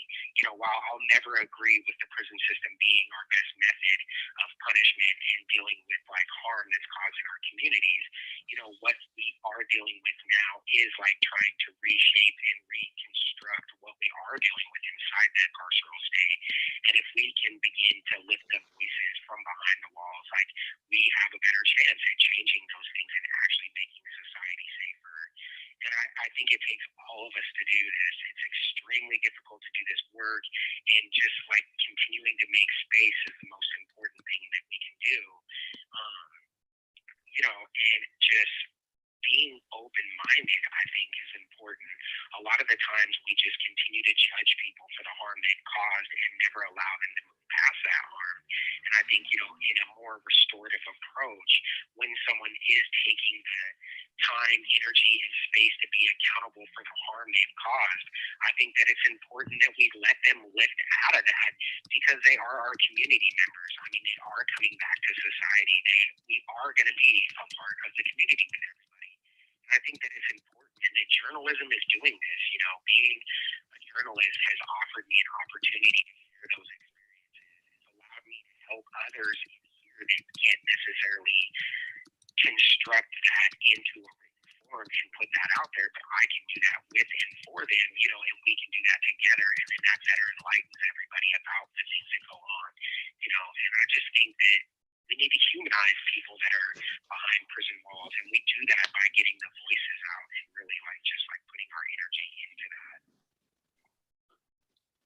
while I'll never agree with the prison system being our best method of punishment and dealing with like harm that's caused in our communities, what we are dealing with now is like trying to reshape and reconstruct what we are dealing with inside that carceral state. And if we can begin to lift the voices from behind the walls, like we have a better chance at changing those things and actually making society safer. And I think it takes all of us to do this. It's extremely difficult to do this work, and just like continuing to make space is the most important thing that we can do. And just being open-minded, I think, is important. A lot of the times we just continue to judge people for the harm they've caused and never allow them to move past that harm. And I think, in a more restorative approach, when someone is taking the time, energy, and space to be accountable for the harm they've caused, I think that it's important that we let them lift out of that, because they are our community members. I mean, they are coming back to society. We are going to be a part of the community with everybody. And I think that it's important, and that journalism is doing this. Being a journalist has offered me an opportunity to share those experiences. It's allowed me to help others here that can't necessarily construct that into a written form and put that out there, but I can do that with and for them, and we can do that together, and then that better enlightens everybody about the things that go on, and I just think that we need to humanize people that are behind prison walls, and we do that by getting the voices out and really just putting our energy into that.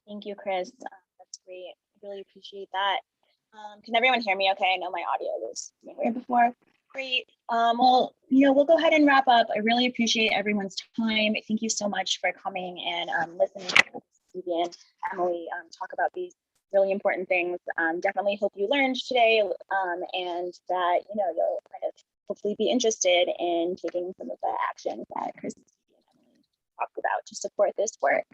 Thank you, Chris. That's great. I really appreciate that. Can everyone hear me okay? I know my audio was weird before. Great. Well, we'll go ahead and wrap up. I really appreciate everyone's time. Thank you so much for coming and listening to Stevie and Emily talk about these really important things. Definitely hope you learned today, and that you'll kind of hopefully be interested in taking some of the actions that Chris and Emily talked about to support this work.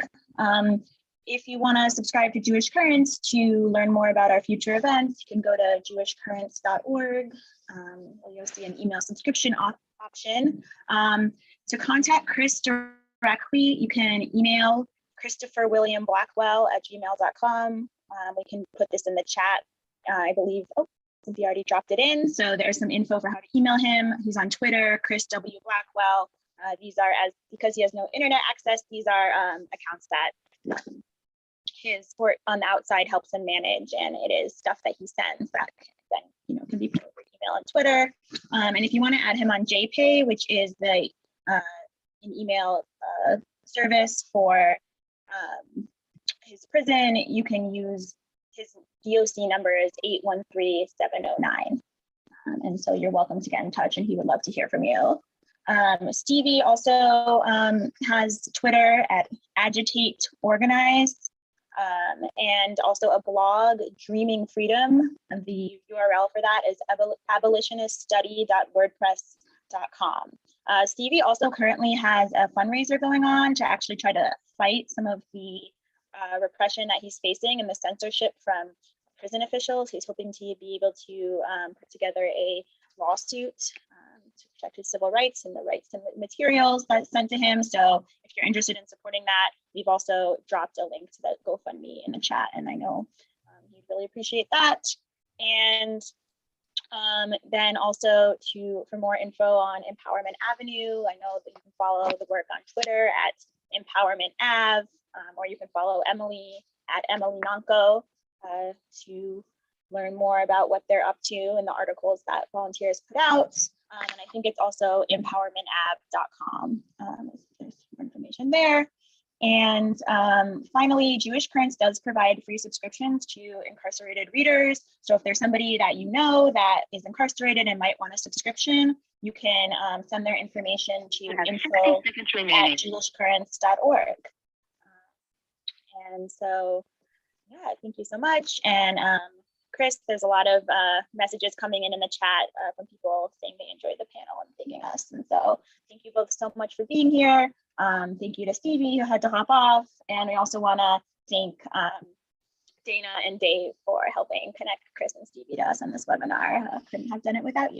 If you want to subscribe to Jewish Currents to learn more about our future events, you can go to jewishcurrents.org. You'll see an email subscription option. To contact Chris directly, you can email ChristopherWilliamBlackwell@gmail.com. We can put this in the chat. I believe, oh, Cynthia already dropped it in. So there's some info for how to email him. He's on Twitter, Chris W. Blackwell. These are, because he has no internet access, these are accounts that his support on the outside helps him manage, and it is stuff that he sends that then can be put over email and Twitter. And if you want to add him on JPay, which is the an email service for his prison, you can use his DOC number is 813709. And so you're welcome to get in touch, and he would love to hear from you. Stevie also has Twitter at Agitate Organize, and also a blog, Dreaming Freedom. And the URL for that is abolitioniststudy.wordpress.com. Stevie also currently has a fundraiser going on to actually try to fight some of the repression that he's facing and the censorship from prison officials. He's hoping to be able to put together a lawsuit to protect his civil rights and the rights to materials that's sent to him. So if you're interested in supporting that, we've also dropped a link to the GoFundMe in the chat, and I know he'd really appreciate that. And then also for more info on Empowerment Avenue, I know that you can follow the work on Twitter at Empowerment Ave, or you can follow Emily at Emily Nonco to learn more about what they're up to and the articles that volunteers put out. And I think it's also empowermentab.com. There's more information there. And finally, Jewish Currents does provide free subscriptions to incarcerated readers. So if there's somebody that you know that is incarcerated and might want a subscription, you can send their information to info@jewishcurrents.org. And so, yeah, thank you so much. And Chris, there's a lot of messages coming in the chat from people saying they enjoyed the panel and thanking us. And so thank you both so much for being here. Thank you to Stevie, who had to hop off. And we also want to thank Dana and Dave for helping connect Chris and Stevie to us on this webinar. Couldn't have done it without you.